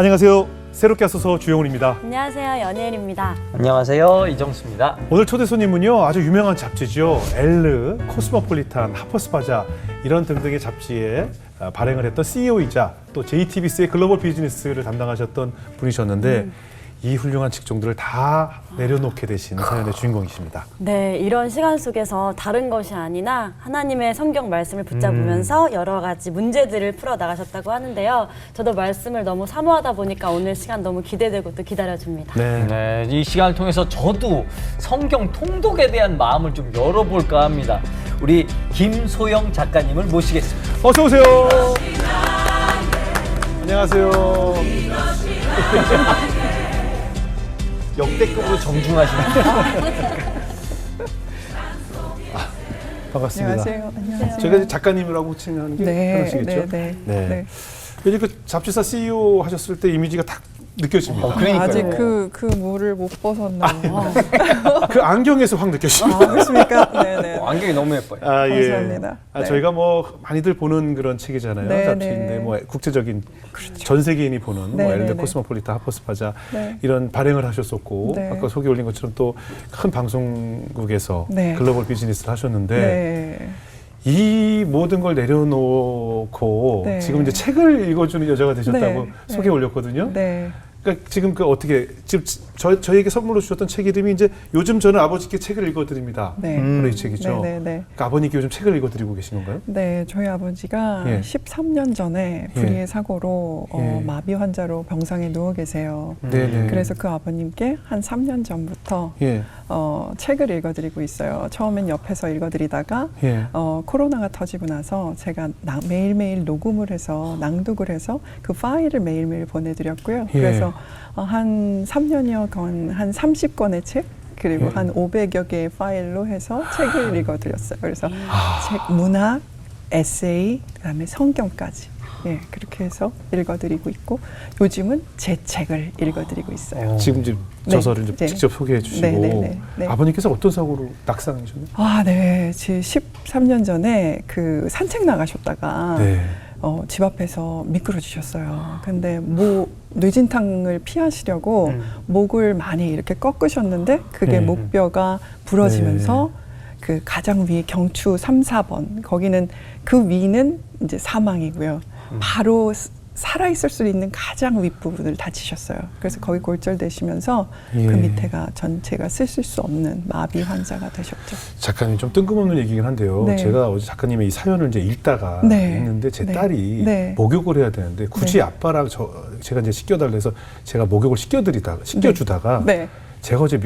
안녕하세요. 새롭게 하소서 주영훈입니다. 안녕하세요. 연예일입니다. 안녕하세요. 이정수입니다. 오늘 초대 손님은요, 아주 유명한 잡지죠. 엘르, 코스모폴리탄, 하퍼스바자 이런 등등의 잡지에 발행을 했던 CEO이자 또 JTBC의 글로벌 비즈니스를 담당하셨던 분이셨는데 이 훌륭한 직종들을 다 내려놓게 되신 사연의 주인공이십니다. 네, 이런 시간 속에서 다른 것이 아니나 하나님의 성경 말씀을 붙잡으면서 여러 가지 문제들을 풀어나가셨다고 하는데요. 저도 말씀을 너무 사모하다 보니까 오늘 시간 너무 기대되고 또 기다려집니다. 네, 이 시간을 통해서 저도 성경 통독에 대한 마음을 좀 열어볼까 합니다. 우리 김소영 작가님을 모시겠습니다. 어서 오세요. 안녕하세요. 역대급으로 정중하십니다. 반갑습니다. 안녕하세요. 제가 이제 작가님이라고 칭하는 게 편하시겠죠? 네. 요즘 그 잡지사 CEO 하셨을 때 이미지가 딱 느껴집니다. 그러니까요. 아직 그 물을 못 벗었나요? 그 안경에서 확 느껴집니다. 그렇습니까? 네네. 안경이 너무 예뻐요. 아, 예. 감사합니다. 네. 저희가 뭐 많이들 보는 그런 책이잖아요. 네, 잡지인데 네. 뭐 국제적인 전 세계인이 보는 네, 뭐 네, 엘레 네. 코스모폴리탄, 하퍼스바자 네. 이런 발행을 하셨었고 네. 아까 소개 올린 것처럼 또 큰 방송국에서 네. 글로벌 비즈니스를 하셨는데 네. 이 모든 걸 내려놓고 네. 지금 이제 책을 읽어주는 여자가 되셨다고 네. 소개 올렸거든요. 네. 그러니까 지금 그 어떻게 지금 저에게 선물로 주셨던 책 이름이 이제 요즘 저는 아버지께 책을 읽어드립니다. 네. 바로 이 책이죠. 네. 그러니까 아버님께 요즘 책을 읽어드리고 계신 건가요? 네, 저희 아버지가 예. 13년 전에 불의의 사고로 예. 마비 환자로 병상에 누워 계세요. 네네. 그래서 그 아버님께 한 3년 전부터 예. 책을 읽어드리고 있어요. 처음엔 옆에서 읽어드리다가 예. 코로나가 터지고 나서 제가 매일매일 녹음을 해서 낭독을 해서 그 파일을 매일매일 보내드렸고요. 예. 그래서 한 3년여건 한 30권의 책 그리고 예. 한 500여 개의 파일로 해서 책을 읽어드렸어요. 그래서 아. 책, 문학, 에세이, 그다음에 성경까지 그렇게 해서 읽어드리고 있고 요즘은 제 책을 읽어드리고 있어요. 지금 이제 네. 저서를 이제 네. 직접 소개해 주시고 네. 아버님께서 어떤 사고로 낙상하셨나요? 아, 네. 13년 전에 그 산책 나가셨다가 네. 집 앞에서 미끄러지셨어요. 근데 뇌진탕을 피하시려고 목을 많이 이렇게 꺾으셨는데 그게 네. 목뼈가 부러지면서 그 가장 위에 경추 3, 4번 거기는 그 위는 이제 사망이고요. 바로 살아있을 수 있는 가장 윗부분을 다치셨어요. 그래서 거기 골절되시면서 예. 그 밑에가 전체가 쓰실 수 없는 마비 환자가 되셨죠. 작가님 좀 뜬금없는 얘기긴 한데요. 네. 제가 어제 작가님의 이 사연을 이제 읽다가 네. 읽는데 제 네. 딸이 네. 목욕을 해야 되는데 굳이 네. 아빠랑 제가 이제 씻겨달래서 제가 목욕을 씻겨주다가 네. 제가 어제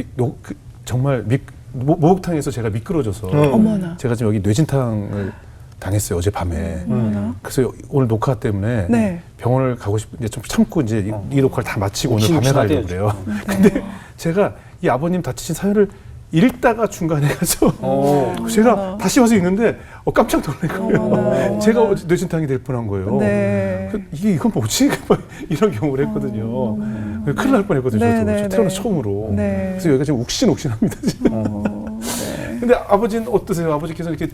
정말 목욕탕에서 제가 미끄러져서 어머나. 제가 지금 여기 뇌진탕을 당했어요 어젯밤에. 어머나. 그래서 오늘 녹화 때문에 네. 병원을 가고 싶은데 좀 참고 이제 이 녹화를 다 마치고 오늘 밤에 가려고 그래요. 네. 근데 제가 이 아버님 다치신 사연을 읽다가 중간에 가서 제가 어머나. 다시 와서 읽는데 깜짝 놀란 거예요. 어머나. 제가 어제 뇌진탕이 될 뻔한 거예요. 네. 이건 뭐지? 이런 경우를 했거든요. 큰일 날 뻔했거든요. 저도 태어나서 처음으로. 네. 그래서 여기가 지금 욱신욱신합니다. 지금. 네. 근데 아버지는 어떠세요? 아버지께서 이렇게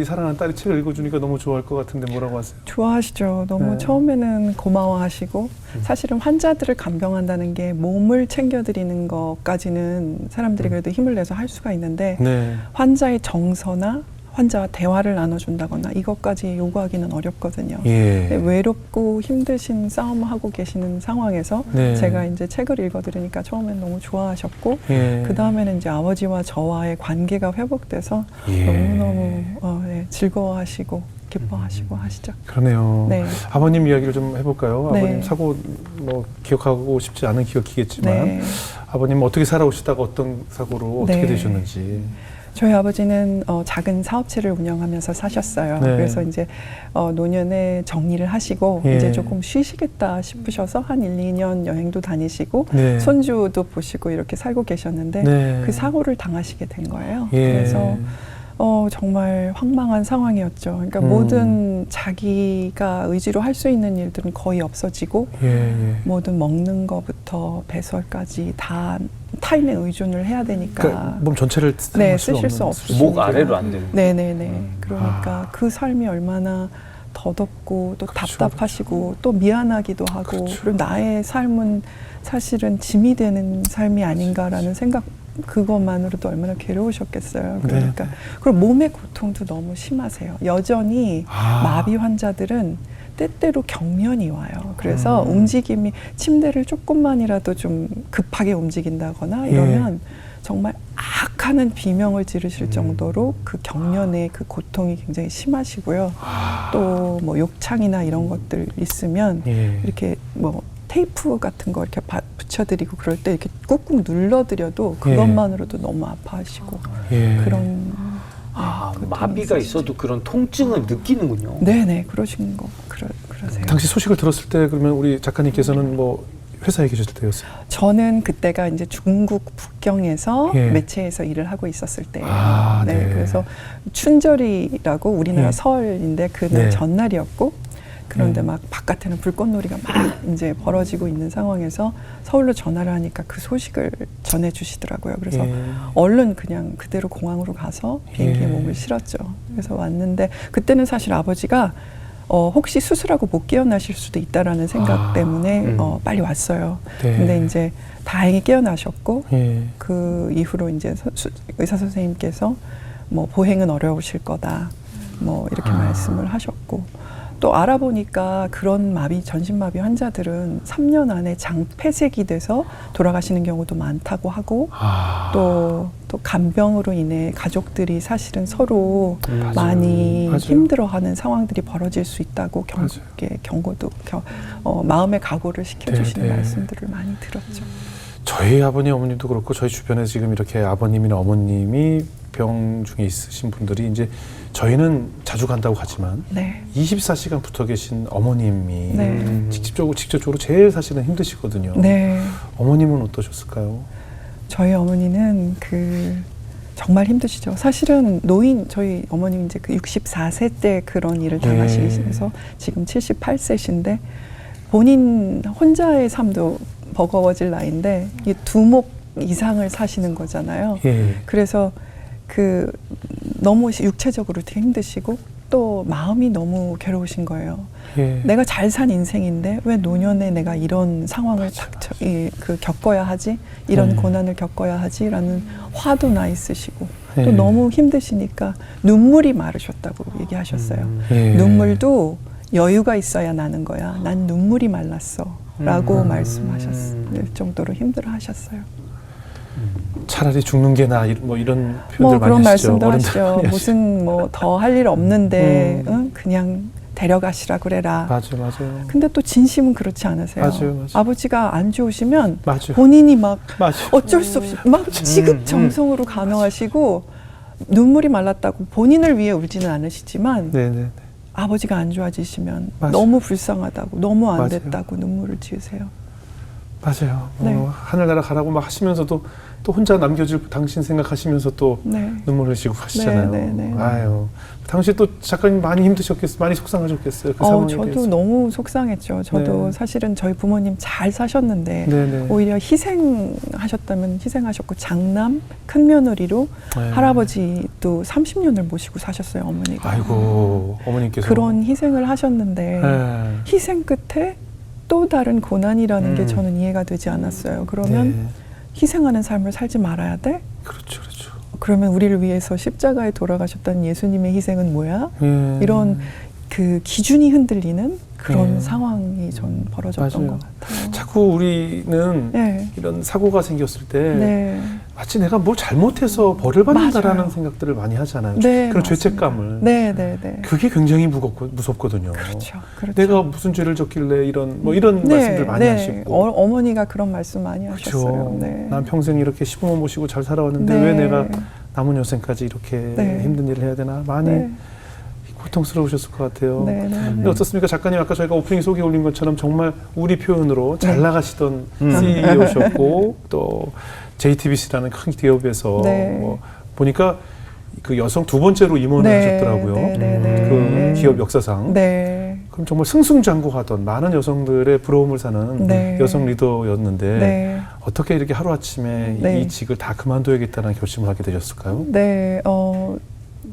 사랑하는 딸이 책을 읽어주니까 너무 좋아할 것 같은데 뭐라고 하세요? 좋아하시죠. 너무 네. 처음에는 고마워하시고 사실은 환자들을 간병한다는 게 몸을 챙겨드리는 것까지는 사람들이 그래도 힘을 내서 할 수가 있는데 네. 환자의 정서나 환자와 대화를 나눠준다거나 이것까지 요구하기는 어렵거든요. 예. 외롭고 힘드신 싸움하고 계시는 상황에서 네. 제가 이제 책을 읽어드리니까 처음엔 너무 좋아하셨고 예. 그 다음에는 이제 아버지와 저와의 관계가 회복돼서 예. 너무너무 즐거워하시고 기뻐하시고 하시죠. 그러네요. 네. 아버님 이야기를 좀 해볼까요? 네. 아버님 사고 뭐 기억하고 싶지 않은 기억이겠지만 네. 아버님 어떻게 살아오시다가 어떤 사고로 어떻게 네. 되셨는지. 저희 아버지는 작은 사업체를 운영하면서 사셨어요. 네. 그래서 이제 노년에 정리를 하시고 예. 이제 조금 쉬시겠다 싶으셔서 한 1, 2년 여행도 다니시고 네. 손주도 보시고 이렇게 살고 계셨는데 네. 그 사고를 당하시게 된 거예요. 예. 그래서 정말 황망한 상황이었죠. 그러니까 모든 자기가 의지로 할 수 있는 일들은 거의 없어지고 모든 먹는 것부터 배설까지 다 타인의 의존을 해야 되니까 그러니까 몸 전체를 쓰실 수 없으시고 목 아래로 안 되는. 네네네. 그러니까 그 삶이 얼마나 더덥고 또 그렇죠, 답답하시고 또 미안하기도 하고 그렇죠. 그리고 나의 삶은 사실은 짐이 되는 삶이 아닌가라는 생각 그것만으로도 얼마나 괴로우셨겠어요. 그러니까 네. 그리고 몸의 고통도 너무 심하세요. 여전히 아. 마비 환자들은 때때로 경련이 와요. 그래서 움직임이 침대를 조금만이라도 좀 급하게 움직인다거나 이러면 정말 악하는 비명을 지르실 정도로 그 경련의 그 고통이 굉장히 심하시고요. 또 뭐 욕창이나 이런 것들 있으면 예. 이렇게 뭐 테이프 같은 거 이렇게 붙여드리고 그럴 때 이렇게 꾹꾹 눌러드려도 그것만으로도 너무 아파하시고 예. 그런 마비가 있어도 그런 통증을 느끼는군요. 네네 그러신 거 그러세요. 당시 소식을 들었을 때 그러면 우리 작가님께서는 뭐 회사에 계셨을 때였어요? 저는 그때가 이제 중국 북경에서 예. 매체에서 일을 하고 있었을 때예요. 아, 네. 네. 그래서 춘절이라고 우리나라 예. 설인데 그날 네. 전날이었고 그런데 음. 막 바깥에는 불꽃놀이가 막 이제 벌어지고 있는 상황에서 서울로 전화를 하니까 그 소식을 전해주시더라고요. 그래서 예. 얼른 그냥 그대로 공항으로 가서 비행기에 예. 몸을 실었죠. 그래서 왔는데 그때는 사실 아버지가 혹시 수술하고 못 깨어나실 수도 있다라는 생각 때문에 빨리 왔어요. 네. 근데 이제 다행히 깨어나셨고 예. 그 이후로 이제 의사 선생님께서 뭐 보행은 어려우실 거다. 뭐 이렇게 말씀을 하셨고 또 알아보니까 그런 마비 전신마비 환자들은 3년 안에 장폐색이 돼서 돌아가시는 경우도 많다고 하고 또 간병으로 인해 가족들이 사실은 서로 많이 맞아요. 힘들어하는 상황들이 벌어질 수 있다고 경고도 마음의 각오를 시켜주시는 네, 네. 말씀들을 많이 들었죠. 저희 아버님 어머님도 그렇고 저희 주변에 지금 이렇게 아버님이나 어머님이 병 중에 있으신 분들이 이제 저희는 자주 간다고 하지만 네. 24시간 붙어 계신 어머님이 네. 직접적으로 제일 사실은 힘드시거든요. 네. 어머님은 어떠셨을까요? 저희 어머니는 정말 힘드시죠. 사실은 저희 어머님 이제 그 64세 때 그런 일을 당하시면서 지금 78세신데 본인 혼자의 삶도 버거워질 나이인데 이 두목 이상을 사시는 거잖아요. 예. 그래서 너무 육체적으로 되게 힘드시고 또 마음이 너무 괴로우신 거예요. 예. 내가 잘 산 인생인데 왜 노년에 내가 이런 상황을 겪어야 하지? 이런 고난을 겪어야 하지라는 화도 나 있으시고 또 너무 힘드시니까 눈물이 마르셨다고 얘기하셨어요. 눈물도 여유가 있어야 나는 거야. 난 눈물이 말랐어. 라고 말씀하셨을 정도로 힘들어 하셨어요. 차라리 죽는 게 나 뭐 이런 표현들 뭐 많이 그런 하시죠. 말씀도 하시죠. 많이 무슨 뭐 더 할 일 없는데 그냥 데려가시라 그래라. 맞아요. 근데 또 진심은 그렇지 않으세요. 맞아요. 아버지가 안 좋으시면 맞아요. 본인이 막 맞아요. 어쩔 수 없이 막 지극정성으로 간호하시고 눈물이 말랐다고 본인을 위해 울지는 않으시지만 네네. 아버지가 안 좋아지시면 맞아요. 너무 불쌍하다고 너무 안 맞아요. 됐다고 눈물을 지으세요. 맞아요. 네. 하늘나라 가라고 막 하시면서도 또 혼자 남겨질 당신 생각하시면서 또 네. 눈물 흘리시고 가시잖아요. 네. 아유, 당시 또 작가님 많이 힘드셨겠어요. 많이 속상하셨겠어요. 그 상황에 저도 대해서. 너무 속상했죠. 저도 네. 사실은 저희 부모님 잘 사셨는데 네네. 오히려 희생하셨다면 희생하셨고 장남 큰 며느리로 네. 할아버지도 30년을 모시고 사셨어요. 어머니가. 아이고, 어머님께서 그런 희생을 하셨는데 네. 희생 끝에 또 다른 고난이라는 게 저는 이해가 되지 않았어요. 그러면 네. 희생하는 삶을 살지 말아야 돼? 그렇죠. 그러면 우리를 위해서 십자가에 돌아가셨다는 예수님의 희생은 뭐야? 이런 그 기준이 흔들리는 그런 상황이 전 벌어졌던 맞아요. 것 같아요. 자꾸 우리는 네. 이런 사고가 생겼을 때 네. 마치 내가 뭘 잘못해서 벌을 받는다라는 맞아요. 생각들을 많이 하잖아요. 네, 그런 맞습니다. 죄책감을. 네. 그게 굉장히 무섭거든요. 그렇죠. 내가 무슨 죄를 졌길래 이런 말씀들 많이 하시고. 어머니가 그런 말씀 많이 그렇죠. 하셨어요. 네. 난 평생 이렇게 시부모 모시고 잘 살아왔는데 네. 왜 내가 남은 여생까지 이렇게 네. 힘든 일을 해야 되나 많이 네. 고통스러우셨을 것 같아요. 네. 근데 어떻습니까? 작가님 아까 저희가 오프닝 소개 올린 것처럼 정말 우리 표현으로 잘 나가시던 CEO셨고 또 JTBC라는 큰 기업에서 네. 뭐 보니까 그 여성 두 번째로 임원을 하셨더라고요. 그 기업 역사상. 네. 그럼 정말 승승장구하던 많은 여성들의 부러움을 사는 네. 여성 리더였는데 네. 어떻게 이렇게 하루아침에 네. 이 직을 다 그만둬야겠다는 결심을 하게 되셨을까요? 네.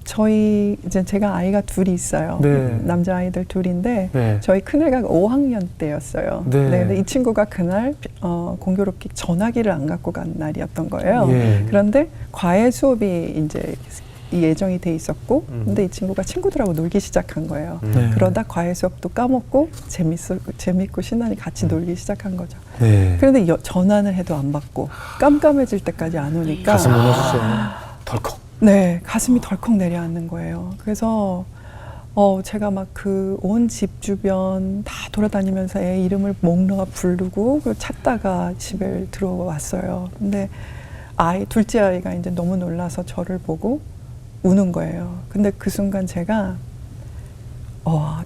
저희 이제 제가 아이가 둘이 있어요. 네. 남자 아이들 둘인데 네. 저희 큰애가 5학년 때였어요. 네. 근데 이 친구가 그날 공교롭게 전화기를 안 갖고 간 날이었던 거예요. 예. 그런데 과외 수업이 이제 예정이 돼 있었고, 근데 이 친구가 친구들하고 놀기 시작한 거예요. 네. 그러다 과외 수업도 까먹고 재밌고 신나니 같이 놀기 시작한 거죠. 네. 그런데 전화는 해도 안 받고 깜깜해질 때까지 안 오니까 가슴 무너지죠. 덜컥. 네, 가슴이 덜컥 내려앉는 거예요. 그래서 제가 막 그 온 집 주변 다 돌아다니면서 애 이름을 목 놓아 부르고 그리고 찾다가 집에 들어왔어요. 근데 둘째 아이가 이제 너무 놀라서 저를 보고 우는 거예요. 근데 그 순간 제가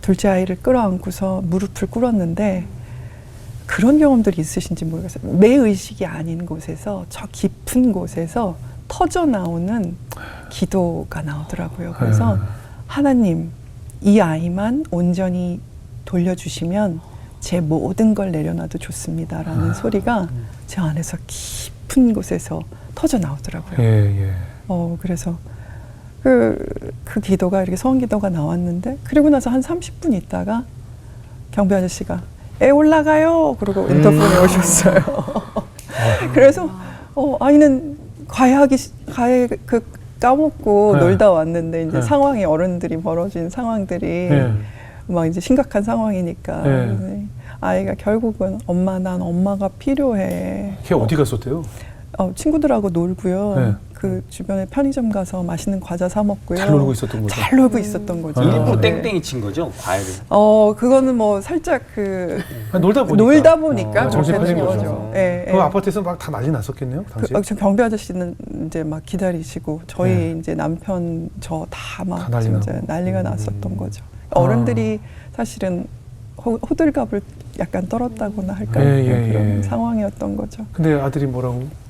둘째 아이를 끌어안고서 무릎을 꿇었는데 그런 경험들이 있으신지 모르겠어요. 내 의식이 아닌 곳에서 저 깊은 곳에서 터져 나오는 기도가 나오더라고요. 그래서 하나님, 이 아이만 온전히 돌려주시면 제 모든 걸 내려놔도 좋습니다라는 소리가 제 안에서 깊은 곳에서 터져 나오더라고요. 예. 그래서 그 기도가 이렇게 소원 기도가 나왔는데 그리고 나서 한 30분 있다가 경비 아저씨가 애 올라가요. 그러고 인터폰에 오셨어요. 그래서 아이는 과외 까먹고 네. 놀다 왔는데 이제 네. 상황이 어른들이 벌어진 상황들이 네. 막 이제 심각한 상황이니까 네. 아이가 결국은 엄마 난 엄마가 필요해. 걔 어디 갔었대요? 친구들하고 놀고요. 네. 그 주변에 편의점 가서 맛있는 과자 사 먹고요. 잘 놀고 있었던 거죠. 잘 놀고 있었던 거죠. 일부 네. 땡땡이 친 거죠, 과외를. 그거는 뭐 살짝 놀다 보니까. 그렇게 정신 된 팔린 거죠. 거죠. 예, 그 예. 아파트에서 막 다 난리 났었겠네요, 당시. 저 경비 아저씨는 이제 막 기다리시고 저희 네. 이제 남편 저 다 막 다 난리 진짜 나고. 난리가 났었던 거죠. 어른들이 사실은 호들갑을 약간 떨었다거나 할까요? 그런 상황이었던 거죠. 근데 아들이 뭐라고?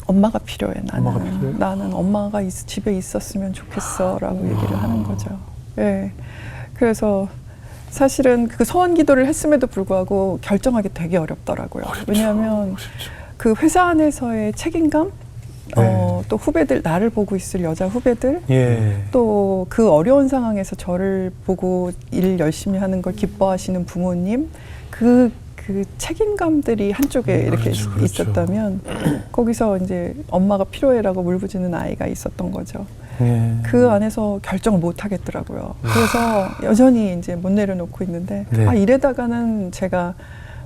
엄마가 필요해. 엄마가 필요해? 나는 엄마가 집에 있었으면 좋겠어라고 얘기를 하는 거죠. 예. 그래서 사실은 그 소원 기도를 했음에도 불구하고 결정하기 되게 어렵더라고요. 왜냐하면 그 회사 안에서의 책임감, 또 후배들, 나를 보고 있을 여자 후배들, 또 그 어려운 상황에서 저를 보고 일 열심히 하는 걸 기뻐하시는 부모님, 그 책임감들이 한쪽에 이렇게 있었다면 거기서 이제 엄마가 필요해라고 울부짖는 아이가 있었던 거죠. 그 안에서 결정을 못 하겠더라고요. 그래서 여전히 이제 못 내려놓고 있는데 이래다가는 제가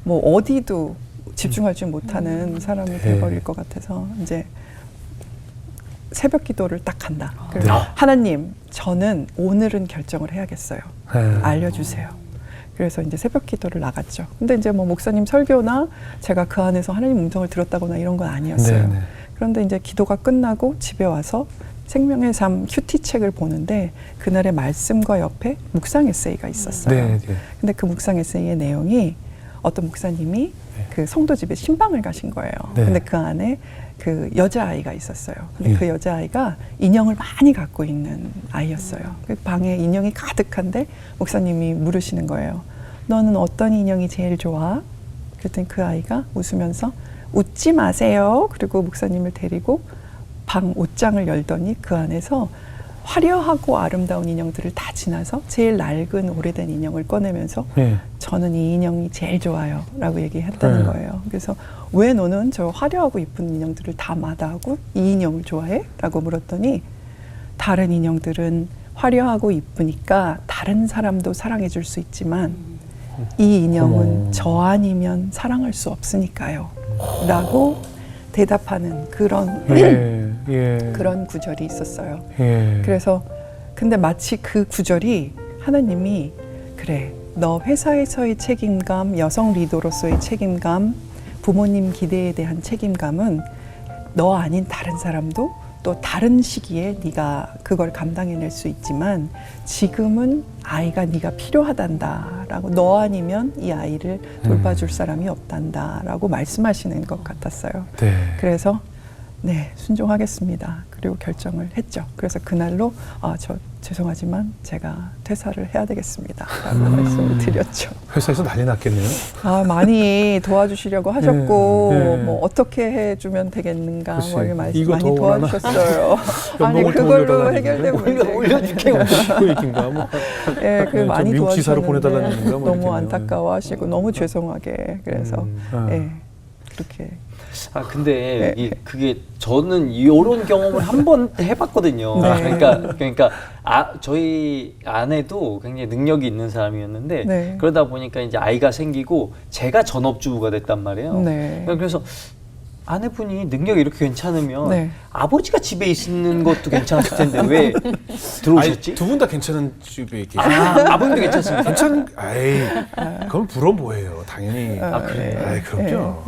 뭐 어디도 집중할 줄 못하는 사람이 돼버릴 것 같아서 이제 새벽 기도를 딱 간다. 그래서 하나님, 저는 오늘은 결정을 해야겠어요. 알려주세요. 그래서 이제 새벽 기도를 나갔죠. 근데 이제 뭐 목사님 설교나 제가 그 안에서 하나님 음성을 들었다거나 이런 건 아니었어요. 그런데 이제 기도가 끝나고 집에 와서 생명의 삶 큐티 책을 보는데 그날의 말씀과 옆에 묵상 에세이가 있었어요. 근데 그 묵상 에세이의 내용이 어떤 목사님이 그 성도 집에 신방을 가신 거예요. 근데 그 안에 그 여자아이가 있었어요. 근데 그 여자아이가 인형을 많이 갖고 있는 아이였어요. 그 방에 인형이 가득한데 목사님이 물으시는 거예요. 너는 어떤 인형이 제일 좋아? 그랬더니 그 아이가 웃으면서 웃지 마세요. 그리고 목사님을 데리고 방 옷장을 열더니 그 안에서 화려하고 아름다운 인형들을 다 지나서 제일 낡은 오래된 인형을 꺼내면서 저는 이 인형이 제일 좋아요 라고 얘기했다는 거예요. 그래서 왜 너는 저 화려하고 이쁜 인형들을 다 마다하고 이 인형을 좋아해? 라고 물었더니 다른 인형들은 화려하고 이쁘니까 다른 사람도 사랑해 줄 수 있지만 이 인형은 저 아니면 사랑할 수 없으니까요 라고 대답하는 그런 그런 구절이 있었어요. 그래서 근데 마치 그 구절이 하나님이 그래, 너 회사에서의 책임감, 여성 리더로서의 책임감, 부모님 기대에 대한 책임감은 너 아닌 다른 사람도 또 다른 시기에 네가 그걸 감당해낼 수 있지만 지금은 아이가 네가 필요하단다라고 너 아니면 이 아이를 돌봐줄 사람이 없단다라고 말씀하시는 것 같았어요. 순종하겠습니다. 그리고 결정을 했죠. 그래서 그날로 죄송하지만 제가 퇴사를 해야 되겠습니다. 라고 말씀을 드렸죠. 회사에서 난리 났겠네요. 아, 많이 도와주시려고 하셨고 네. 뭐 어떻게 해주면 되겠는가 글쎄, 뭐 많이 이거 더 원하나? 도와주셨어요. 아니 연봉을 더 그걸로 올려달라는 해결된 얘기인가요? 문제. 올려줄게. 그 얘기인가 뭐. 예, 그 좀 많이 미국 지사로 보내달라는 도와주셨는데 얘기인가 뭐 너무 이렇겠네요. 안타까워하시고 너무 죄송하게 그래서 예, 그렇게 아 근데 네. 그게 저는 이런 경험을 한 번 해봤거든요. 네. 그러니까 저희 아내도 굉장히 능력이 있는 사람이었는데 네. 그러다 보니까 이제 아이가 생기고 제가 전업주부가 됐단 말이에요. 네. 그래서 아내분이 능력이 이렇게 괜찮으면 네. 아버지가 집에 있는 것도 괜찮았을 텐데 왜 들어오셨지? 두 분 다 괜찮은 집에 계세요. 아버님도 괜찮습니다. 괜찮은, 아이, 그럼 부러운 뭐예요, 당연히. 아, 그래. 아이, 그럼요.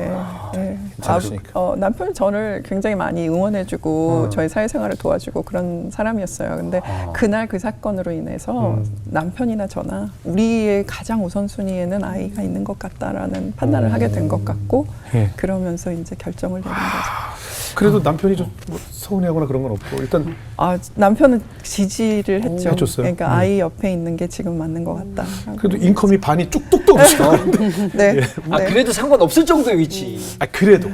괜찮으시니까. 남편은 저를 굉장히 많이 응원해주고 저희 사회생활을 도와주고 그런 사람이었어요. 근데 그날 그 사건으로 인해서 남편이나 저나 우리의 가장 우선순위에는 아이가 있는 것 같다라는 판단을 하게 된 것 같고 예. 그러면서 이제 결정을 내린 거죠. 그래도 남편이 좀 서운해하거나 그런 건 없고, 일단. 아, 남편은 지지를 했죠. 해줬어요? 그러니까 아이 옆에 있는 게 지금 맞는 것 같다. 그래도 인컴이 반이 뚝뚝 떨어지고. 네. 예. 아 그래도 상관없을 정도의 위치. 아, 그래도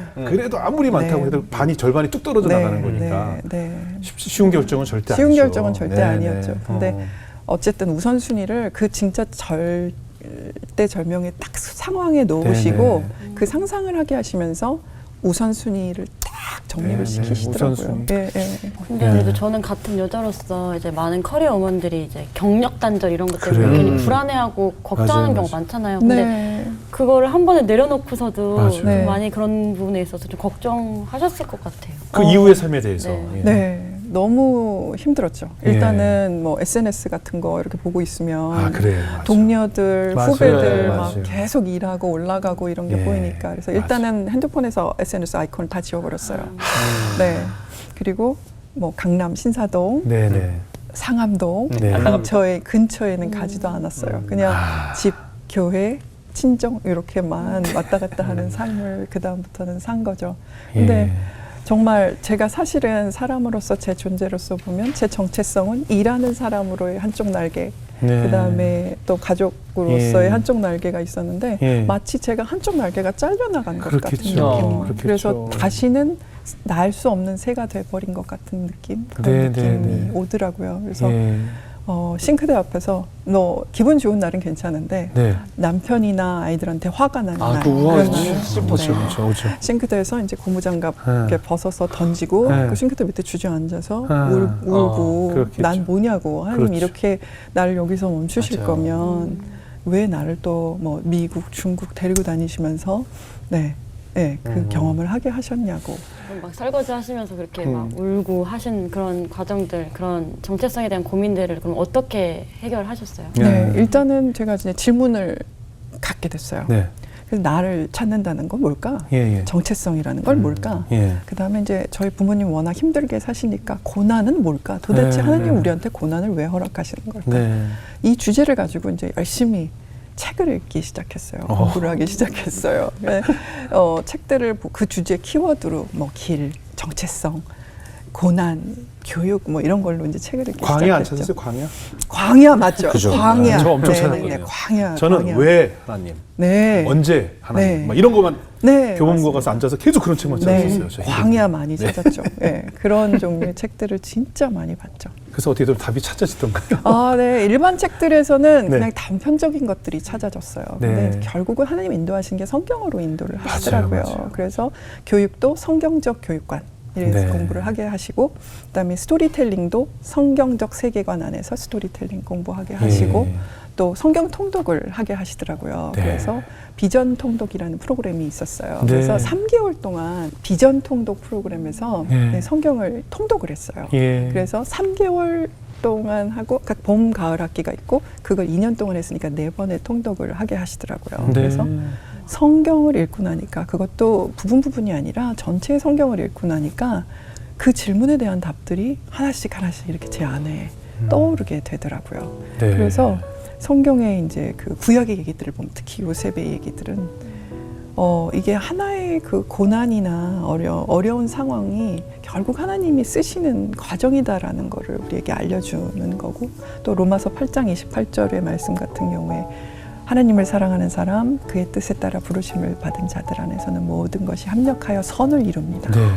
아무리 많다고 네. 해도 절반이 뚝 떨어져 네, 나가는 거니까. 네, 네. 쉬운 결정은 절대 쉬운 아니죠. 결정은 절대 네, 아니었죠. 네. 근데 어쨌든 우선순위를 그 진짜 절대절명의 딱 상황에 놓으시고 그 상상을 하게 하시면서 우선순위를 딱 정립을 네, 네. 시키시더라고요. 우선순위. 예, 예. 근데 그래도 저는 같은 여자로서 이제 많은 커리어 우먼들이 이제 경력 단절 이런 것 때문에 그래요. 괜히 불안해하고 걱정하는 맞아요, 경우가 많잖아요. 근데 네. 그거를 한 번에 내려놓고서도 맞아요. 좀 네. 많이 그런 부분에 있어서 좀 걱정하셨을 것 같아요. 그 이후의 삶에 대해서. 네. 예. 네. 너무 힘들었죠. 예. 일단은 뭐 SNS 같은 거 이렇게 보고 있으면 아, 그래요. 맞아. 동료들, 맞아요. 후배들 막 맞아요. 계속 일하고 올라가고 이런 게 예. 보이니까 그래서 일단은 핸드폰에서 SNS 아이콘을 다 지워버렸어요. 네. 그리고 뭐 강남 신사동, 네네. 상암동 네. 근처에는 가지도 않았어요. 그냥 집, 교회, 친정 이렇게만 왔다 갔다 하는 삶을 그 다음부터는 산 거죠. 근데 예. 정말 제가 사실은 사람으로서 제 존재로서 보면 제 정체성은 일하는 사람으로의 한쪽 날개, 네. 그다음에 또 가족으로서의 예. 한쪽 날개가 있었는데 예. 마치 제가 한쪽 날개가 잘려나간 것 같은 느낌. 그렇겠죠. 그래서 다시는 날 수 없는 새가 돼버린 것 같은 느낌, 그런 네, 느낌이 네, 네. 오더라고요. 그래서 예. 싱크대 앞에서 너 기분 좋은 날은 괜찮은데 네. 남편이나 아이들한테 화가 나는 날 그 우아하죠. 그러면은 슬퍼죠. 그렇죠. 싱크대에서 이제 고무장갑 네. 이렇게 벗어서 던지고 네. 그 싱크대 밑에 주저앉아서 네. 울고 그렇겠죠. 난 뭐냐고 하나님 그렇죠. 이렇게 나를 여기서 멈추실 맞아요. 거면 왜 나를 또 뭐 미국, 중국 데리고 다니시면서 그 경험을 하게 하셨냐고. 막 설거지 하시면서 그렇게 막 울고 하신 그런 과정들, 그런 정체성에 대한 고민들을 그럼 어떻게 해결하셨어요? 네, 일단은 제가 이제 질문을 갖게 됐어요. 네. 그래서 나를 찾는다는 건 뭘까? 예, 예. 정체성이라는 건 뭘까? 예. 그 다음에 이제 저희 부모님 워낙 힘들게 사시니까 고난은 뭘까? 도대체 네, 하나님 네. 우리한테 고난을 왜 허락하시는 걸까? 네. 이 주제를 가지고 이제 열심히 책을 읽기 시작했어요. 공부를 하기 시작했어요. 책들을 그 주제 키워드로 뭐 길, 정체성, 고난, 교육 뭐 이런 걸로 이제 책을 읽기 광야 안 시작했죠. 찾았어요? 광야? 광야 맞죠? 그죠. 광야. 저 엄청 네, 찾았거든요. 네, 네, 광야. 저는 광야. 왜 하나님? 네. 언제 하나님? 네. 막 이런 것만 네, 교보문 맞습니다. 가서 앉아서 계속 그런 책만 찾았었어요. 저희. 광야 많이 찾았죠. 네, 그런 종류의 책들을 진짜 많이 봤죠. 그래서 어떻게 든 답이 찾아지던가요? 아, 네. 일반 책들에서는 네. 그냥 단편적인 것들이 찾아졌어요. 네. 근데 결국은 하나님 인도하신 게 성경으로 인도를 하시더라고요. 맞아요. 그래서 교육도 성경적 교육관. 이래서 네. 공부를 하게 하시고 그다음에 스토리텔링도 성경적 세계관 안에서 스토리텔링 공부하게 하시고 예. 또 성경 통독을 하게 하시더라고요. 네. 그래서 비전 통독이라는 프로그램이 있었어요. 네. 그래서 3개월 동안 비전 통독 프로그램에서 네. 성경을 통독을 했어요. 예. 그래서 3개월 동안 하고 각 봄, 가을 학기가 있고 그걸 2년 동안 했으니까 4번의 통독을 하게 하시더라고요. 네. 그래서 성경을 읽고 나니까 그것도 부분이 아니라 전체 성경을 읽고 나니까 그 질문에 대한 답들이 하나씩 이렇게 제 안에 떠오르게 되더라고요. 네. 그래서 성경의 이제 그 구약의 얘기들을 보면 특히 요셉의 얘기들은 이게 하나의 그 고난이나 어려운 상황이 결국 하나님이 쓰시는 과정이다라는 거를 우리에게 알려주는 거고, 또 로마서 8장 28절의 말씀 같은 경우에 하나님을 사랑하는 사람, 그의 뜻에 따라 부르심을 받은 자들 안에서는 모든 것이 합력하여 선을 이룹니다. 네.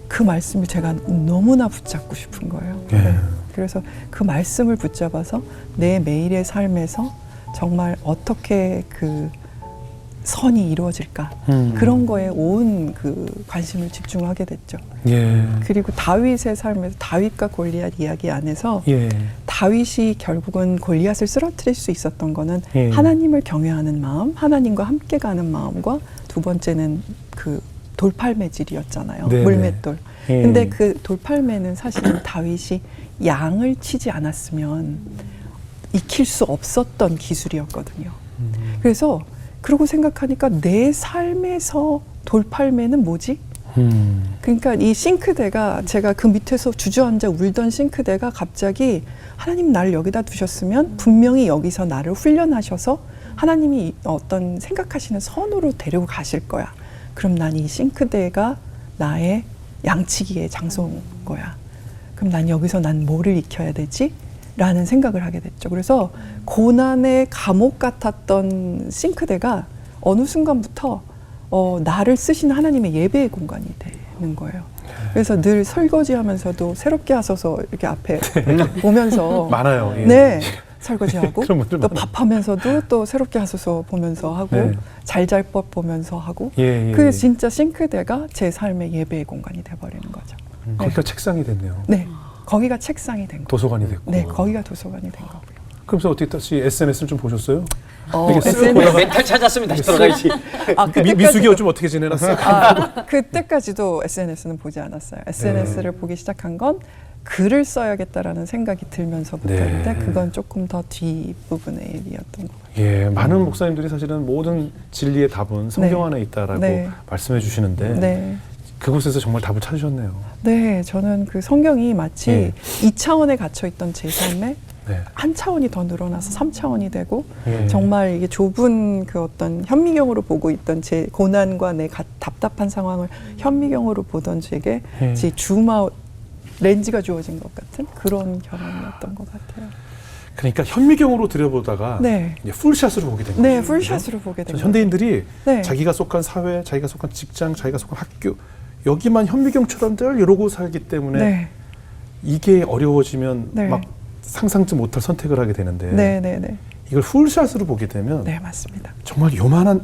그 말씀을 제가 너무나 붙잡고 싶은 거예요. 예. 그래서 그 말씀을 붙잡아서 내 매일의 삶에서 정말 어떻게 그 선이 이루어질까, 그런 거에 온 그 관심을 집중하게 됐죠. 예. 그리고 다윗의 삶에서 다윗과 골리앗 이야기 안에서 예. 다윗이 결국은 골리앗을 쓰러뜨릴 수 있었던 거는 예. 하나님을 경외하는 마음, 하나님과 함께 가는 마음과, 두 번째는 그 돌팔매질이었잖아요. 네네. 물맷돌. 예. 근데 그 돌팔매는 사실은 다윗이 양을 치지 않았으면 익힐 수 없었던 기술이었거든요. 그래서 그러고 생각하니까 내 삶에서 돌팔매는 뭐지? 그러니까 이 싱크대가, 제가 그 밑에서 주저앉아 울던 싱크대가 갑자기 하나님 나를 여기다 두셨으면 분명히 여기서 나를 훈련하셔서 하나님이 어떤 생각하시는 선으로 데리고 가실 거야. 그럼 난 이 싱크대가 나의 양치기의 장소인 거야. 그럼 난 여기서 난 뭐를 익혀야 되지? 라는 생각을 하게 됐죠. 그래서 고난의 감옥 같았던 싱크대가 어느 순간부터 나를 쓰시는 하나님의 예배의 공간이 되는 거예요. 그래서 늘 설거지하면서도 새롭게 하소서 이렇게 앞에 보면서 많아요. 예. 네, 설거지하고 그런 분들 또 많아요. 밥하면서도 또 새롭게 하소서 보면서 하고, 네. 잘잘법 보면서 하고, 예, 예, 그게 예. 진짜 싱크대가 제 삶의 예배의 공간이 돼버리는 거죠. 거기가 책상이 됐네요. 네, 거기가 책상이 된 거예요. 도서관이 됐고. 네, 거기가 도서관이 된 거고요. 그러면서 어떻게 다시 SNS를 좀 보셨어요? 이게 SNS. 쓱 보다가 멘탈 찾았으면 다시 들어가야지. 미숙이 요즘 어떻게 지내놨어요? 그때까지도 SNS는 보지 않았어요. SNS를 보기 시작한 건 글을 써야겠다라는 생각이 들면서부터인데, 네. 그건 조금 더 뒷부분의 일이었던 것 같아요. 예, 많은 목사님들이 사실은 모든 진리의 답은 성경 네. 안에 있다라고 네. 말씀해 주시는데 네. 그곳에서 정말 답을 찾으셨네요. 네, 저는 그 성경이 마치 네. 2차원에 갇혀있던 제 삶에 네. 한 차원이 더 늘어나서 3차원이 되고, 예. 정말 이게 좁은 그 어떤 현미경으로 보고 있던 제 고난과 내 답답한 상황을 현미경으로 보던 제게 예. 제 줌아웃 렌즈가 주어진 것 같은 그런 경험이었던 것 같아요. 그러니까 현미경으로 들여보다가 네. 이제 풀샷으로 보게 된 거죠. 네, 풀샷으로 보게 된 거죠. 현대인들이 네. 자기가 속한 사회, 자기가 속한 직장, 자기가 속한 학교, 여기만 현미경처럼 늘 이러고 살기 때문에 네. 이게 어려워지면 네. 막 상상치 못할 선택을 하게 되는데 네, 네, 네. 이걸 풀샷으로 보게 되면 네, 맞습니다. 정말 요만한,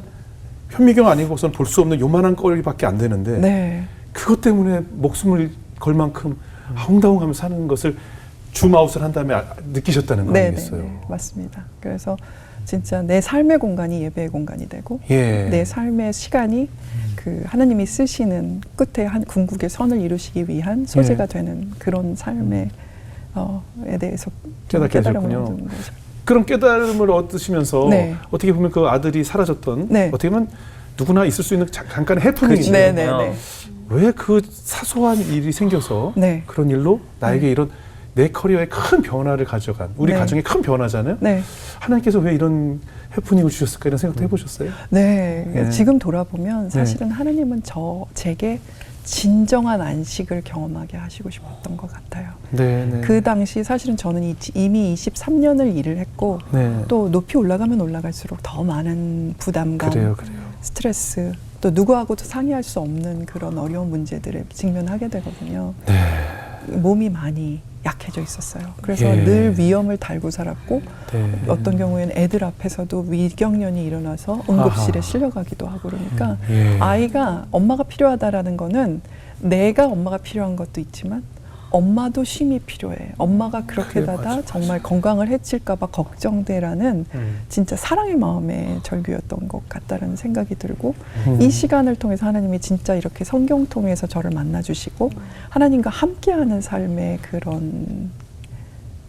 현미경 아니고선 볼 수 없는 요만한 거리밖에 안 되는데 네. 그것 때문에 목숨을 걸 만큼 헝다웅하며 사는 것을 줌아웃을 한 다음에 느끼셨다는 거 네, 아니겠어요? 네, 맞습니다. 그래서 진짜 내 삶의 공간이 예배의 공간이 되고, 예. 내 삶의 시간이 그 하나님이 쓰시는 끝에 한 궁극의 선을 이루시기 위한 소재가 예. 되는 그런 삶에 에 대해서 깨닫게 깨달음을 되셨군요. 얻은 거죠. 그런 깨달음을 얻으시면서 네. 어떻게 보면 그 아들이 사라졌던 네. 어떻게 보면 누구나 있을 수 있는 잠깐의 해프닝이죠. 네, 네, 네. 왜 그 사소한 일이 생겨서 네. 그런 일로 나에게 이런 내 커리어에 큰 변화를 가져간, 우리 네. 가정에 큰 변화잖아요. 네. 하나님께서 왜 이런 해프닝을 주셨을까 이런 생각도 해보셨어요? 네. 예. 지금 돌아보면 사실은 하나님은 제게 진정한 안식을 경험하게 하시고 싶었던 것 같아요. 네, 네. 그 당시 사실은 저는 이미 23년을 일을 했고, 네. 또 높이 올라가면 올라갈수록 더 많은 부담감, 그래요. 스트레스, 또 누구하고도 상의할 수 없는 그런 어려운 문제들을 직면하게 되거든요. 네. 몸이 많이 약해져 있었어요. 그래서 예. 늘 위험을 달고 살았고, 네. 어떤 경우에는 애들 앞에서도 위경련이 일어나서 응급실에 아하. 실려가기도 하고, 그러니까 예. 아이가 엄마가 필요하다라는 거는 내가 엄마가 필요한 것도 있지만 엄마도 쉼이 필요해. 엄마가 그렇게다가 맞아. 정말 건강을 해칠까 봐 걱정돼라는 진짜 사랑의 마음의 절규였던 것 같다라는 생각이 들고, 이 시간을 통해서 하나님이 진짜 이렇게 성경 통해서 저를 만나주시고 하나님과 함께하는 삶의 그런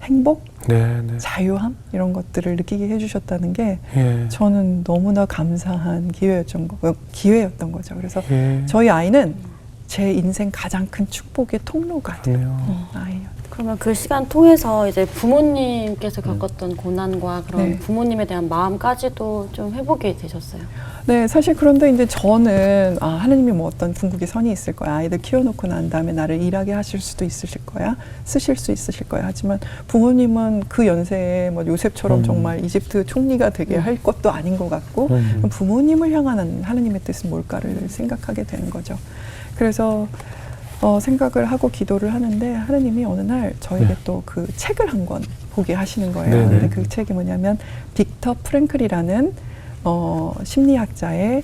행복, 네, 네. 자유함 이런 것들을 느끼게 해주셨다는 게 예. 저는 너무나 감사한 기회였던 거죠. 그래서 예. 저희 아이는 제 인생 가장 큰 축복의 통로가 된 아이였어요. 그러면 그 시간 통해서 이제 부모님께서 겪었던 고난과 그런 네. 부모님에 대한 마음까지도 좀 회복이 되셨어요. 네, 사실 그런데 이제 저는 하나님이 뭐 어떤 궁극의 선이 있을 거야. 아이들 키워놓고 난 다음에 나를 일하게 하실 수도 있으실 거야. 쓰실 수 있으실 거야. 하지만 부모님은 그 연세에 뭐 요셉처럼 정말 이집트 총리가 되게 할 것도 아닌 것 같고 부모님을 향한 하나님의 뜻은 뭘까를 생각하게 되는 거죠. 그래서 생각을 하고 기도를 하는데 하나님이 어느 날 저에게 또 그 책을 한 권 보게 하시는 거예요. 네네. 근데 그 책이 뭐냐면 빅터 프랭클이라는 심리학자의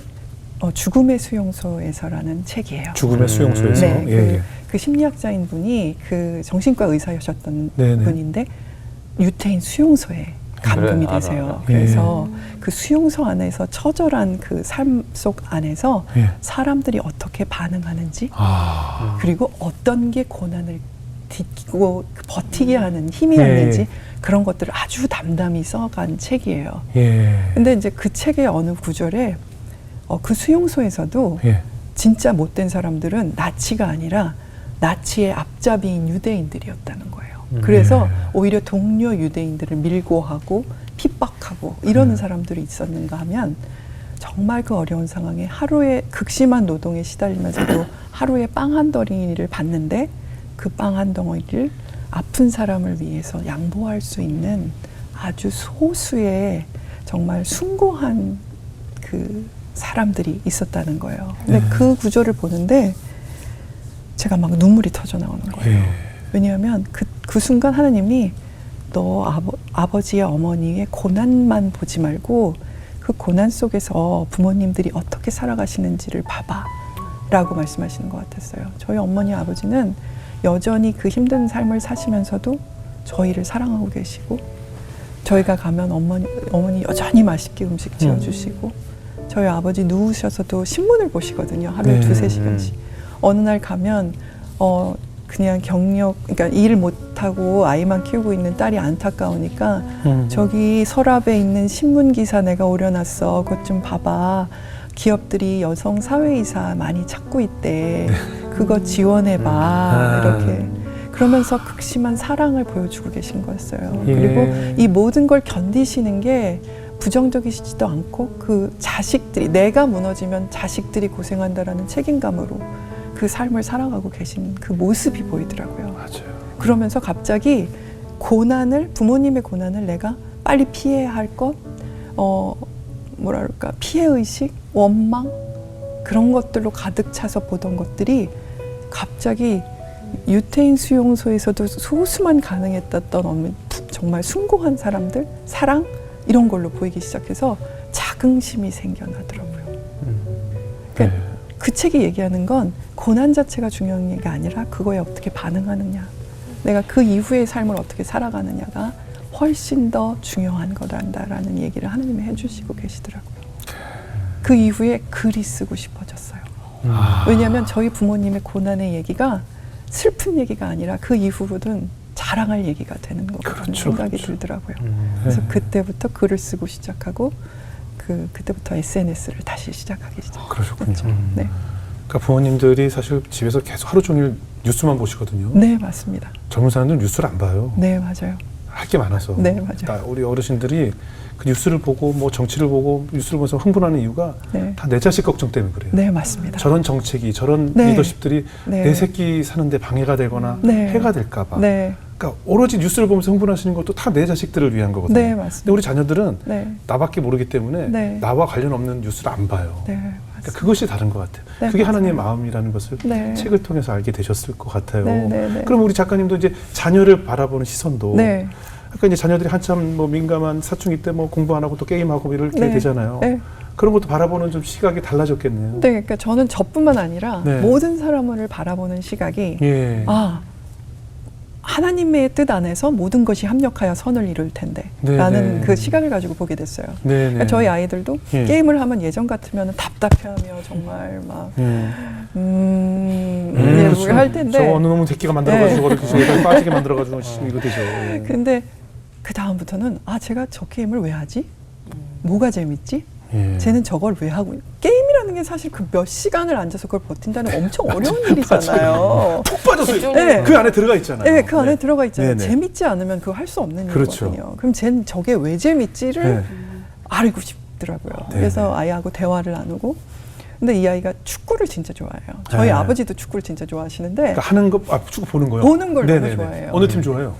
죽음의 수용소에서라는 책이에요. 죽음의 수용소에서. 네, 예. 그 심리학자인 분이 그 정신과 의사셨던 네네. 분인데 유태인 수용소에 감금이 그래, 되세요. 알아. 그래서 그 수용소 안에서 처절한 그 삶 속 안에서 예. 사람들이 어떻게 반응하는지 아. 그리고 어떤 게 고난을 딛고 버티게 하는 힘이 예. 있는지 그런 것들을 아주 담담히 써간 책이에요. 예. 근데 이제 그 책의 어느 구절에 그 수용소에서도 예. 진짜 못된 사람들은 나치가 아니라 나치의 앞잡이인 유대인들이었다는 거예요. 그래서 오히려 동료 유대인들을 밀고 하고 핍박하고 이러는 사람들이 있었는가 하면 정말 그 어려운 상황에 하루에 극심한 노동에 시달리면서도 하루에 빵 한 덩이를 받는데 그 빵 한 덩이를 아픈 사람을 위해서 양보할 수 있는 아주 소수의 정말 숭고한 그 사람들이 있었다는 거예요. 근데 그 구절을 보는데 제가 막 눈물이 터져 나오는 거예요. 예. 왜냐하면 그 순간 하나님이 너 아버지의 어머니의 고난만 보지 말고 그 고난 속에서 부모님들이 어떻게 살아가시는지를 봐봐 라고 말씀하시는 것 같았어요. 저희 어머니 아버지는 여전히 그 힘든 삶을 사시면서도 저희를 사랑하고 계시고 저희가 가면 어머니 여전히 맛있게 음식 지어주시고 저희 아버지 누우셔서도 신문을 보시거든요. 하루에 네. 2-3시간씩. 어느 날 가면 그냥 그러니까 일을 못하고 아이만 키우고 있는 딸이 안타까우니까 저기 서랍에 있는 신문 기사 내가 올려놨어. 그것 좀 봐봐. 기업들이 여성 사회이사 많이 찾고 있대. 그거 지원해봐. 이렇게. 그러면서 극심한 사랑을 보여주고 계신 거였어요. 예. 그리고 이 모든 걸 견디시는 게 부정적이시지도 않고 그 자식들이 내가 무너지면 자식들이 고생한다라는 책임감으로 그 삶을 살아가고 계신 그 모습이 보이더라고요. 맞아요. 그러면서 갑자기 부모님의 고난을 내가 빨리 피해야 할 것, 뭐랄까, 피해의식, 원망, 그런 것들로 가득 차서 보던 것들이 갑자기 유태인 수용소에서도 소수만 가능했던 정말 숭고한 사람들, 사랑, 이런 걸로 보이기 시작해서 자긍심이 생겨나더라고요. 그러니까 네. 그 책이 얘기하는 건 고난 자체가 중요한 게 아니라 그거에 어떻게 반응하느냐, 내가 그 이후의 삶을 어떻게 살아가느냐가 훨씬 더 중요한 거란다라는 얘기를 하나님이 해주시고 계시더라고요. 그 이후에 글이 쓰고 싶어졌어요. 왜냐하면 저희 부모님의 고난의 얘기가 슬픈 얘기가 아니라 그 이후로는 자랑할 얘기가 되는 거라는 그렇죠, 생각이 그렇죠. 들더라고요. 그래서 네. 그때부터 글을 쓰고 시작하고 그때부터 SNS를 다시 시작하기 시작했죠. 그러셨군요. 네. 그러니까 부모님들이 사실 집에서 계속 하루 종일 뉴스만 보시거든요. 네, 맞습니다. 젊은 사람들은 뉴스를 안 봐요. 네, 맞아요. 할 게 많아서. 네, 맞아요. 우리 어르신들이 그 뉴스를 보고 뭐 정치를 보고 뉴스를 보면서 흥분하는 이유가 네. 다 내 자식 걱정 때문에 그래요. 네, 맞습니다. 저런 정책이 저런 네. 리더십들이 네. 내 새끼 사는데 방해가 되거나 네. 해가 될까 봐. 네, 그러니까 오로지 뉴스를 보면서 흥분하시는 것도 다 내 자식들을 위한 거거든요. 네, 맞습니다. 근데 우리 자녀들은 네, 나밖에 모르기 때문에 네. 나와 관련 없는 뉴스를 안 봐요. 네, 그러니까 맞습니다. 그것이 다른 것 같아요. 네, 그게 맞아요. 하나님의 마음이라는 것을 네. 책을 통해서 알게 되셨을 것 같아요. 네, 네, 네. 그럼 우리 작가님도 이제 자녀를 바라보는 시선도 네, 그러니까 이제 자녀들이 한참 뭐 민감한 사춘기 때 뭐 공부 안 하고 또 게임하고 이렇게 네. 되잖아요. 네. 그런 것도 바라보는 좀 시각이 달라졌겠네요. 네, 그러니까 저는 저뿐만 아니라 네. 모든 사람을 바라보는 시각이 예. 하나님의 뜻 안에서 모든 것이 합력하여 선을 이룰 텐데 네, 라는 네. 그 시각을 가지고 보게 됐어요. 네, 그러니까 네. 저희 아이들도 예. 게임을 하면 예전 같으면 답답해하며 정말 막 그렇죠. 할 텐데 저 어느 놈은 새끼가 만들어가지고 이렇게 저기다 빠지게 만들어가지고 이거 되죠. 예. 근데 그 다음부터는 제가 저 게임을 왜 하지? 뭐가 재밌지? 예. 쟤는 저걸 왜 하고 게임이라는 게 경기장에 사실 그 몇 시간을 앉아서 그걸 버틴다는 건 엄청 어려운 일이잖아요. 푹 빠져서 네. 그 안에 들어가 있잖아요. 네, 그 안에 들어가 있잖아요. 네네. 재밌지 않으면 그거 할 수 없는 그렇죠. 일이거든요. 그럼 쟤는 저게 왜 재밌지를 네. 알고 싶더라고요. 네네. 그래서 아이하고 대화를 나누고. 근데 이 아이가 축구를 진짜 좋아해요. 저희 네. 아버지도 축구를 진짜 좋아하시는데 그러니까 하는 거, 축구 보는 거요? 보는 걸 너무 네네네. 좋아해요. 어느 팀 좋아해요?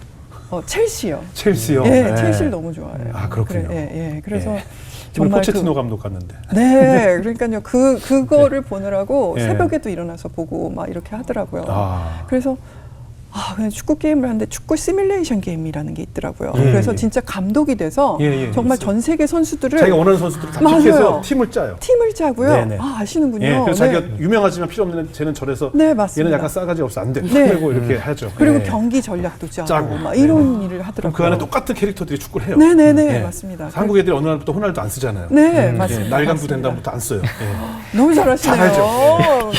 첼시요. 첼시요? 예, 네. 첼시를 너무 좋아해요. 아, 그렇군요. 그래, 예. 그래서 예. 정말 포체티노 감독 갔는데. 네, 그러니까요. 그거를 보느라고 예. 새벽에도 일어나서 보고 막 이렇게 하더라고요. 아. 그래서 그냥 축구 게임을 하는데 축구 시뮬레이션 게임이라는 게 있더라고요. 예, 그래서 예. 진짜 감독이 돼서 예, 정말 있어요. 전 세계 선수들을 자기가 원하는 선수들을 다 맞아요. 픽해서 팀을 짜요. 팀을 짜고요. 네네. 아시는군요. 예, 그래서 네. 자기가 유명하지만 필요 없는 쟤는 저래서 네, 맞습니다. 얘는 약간 싸가지 없어 안 돼. 네. 그리고 이렇게 하죠. 그리고 예. 경기 전략도 짜고, 짜고. 막 이런 일을 그럼 하더라고요. 그 안에 똑같은 캐릭터들이 축구를 해요. 네네네, 예. 맞습니다. 한국 애들이 어느 날부터 호날두 안 쓰잖아요. 네, 예, 맞습니다. 날간부 맞습니다. 된 다음부터 안 써요. 예. 너무 잘하시네요.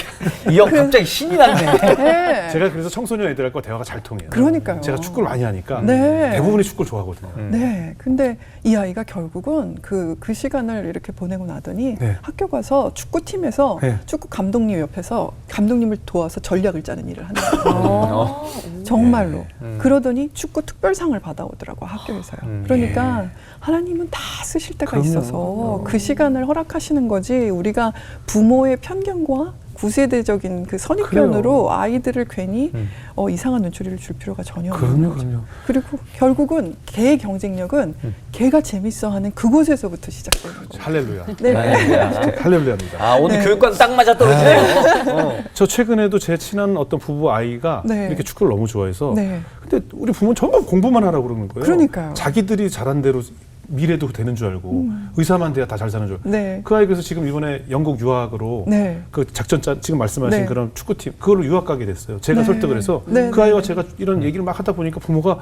이 형 갑자기 신이 났네. 네. 제가 그래서 청소년 애들과 대화가 잘 통해요. 그러니까요. 제가 축구를 많이 하니까 네. 대부분이 축구를 좋아하거든요. 네, 근데 이 아이가 결국은 그 시간을 이렇게 보내고 나더니 네. 학교 가서 축구팀에서 네. 축구 감독님 옆에서 감독님을 도와서 전략을 짜는 일을 하는 거예요. 어. 정말로. 그러더니 축구 특별상을 받아오더라고 학교에서요. 그러니까 하나님은 다 쓰실 때가 그럼요. 있어서 그 시간을 허락하시는 거지 우리가 부모의 편견과 구세대적인 그 선입견으로 그래요. 아이들을 괜히 이상한 눈초리를 줄 필요가 전혀 없는 그럼요, 거죠. 그럼요. 그리고 결국은 개의 경쟁력은 개가 재밌어하는 그곳에서부터 시작되는 거죠. 할렐루야. 네. 할렐루야입니다. 아, 오늘 네. 교육관 딱 맞아 떨어지네요. 저 최근에도 제 친한 어떤 부부 아이가 네. 이렇게 축구를 너무 좋아해서 네. 근데 우리 부모는 전부 공부만 하라고 그러는 거예요. 그러니까요. 자기들이 잘한 대로 미래도 되는 줄 알고 의사만 돼야 다 잘 사는 줄 알고 네. 그 아이 그래서 지금 이번에 영국 유학으로 네. 그 작전 짜 지금 말씀하신 네. 그런 축구팀 그걸로 유학 가게 됐어요. 제가 네. 설득을 해서 네. 그 아이와 제가 이런 얘기를 막 하다 보니까 부모가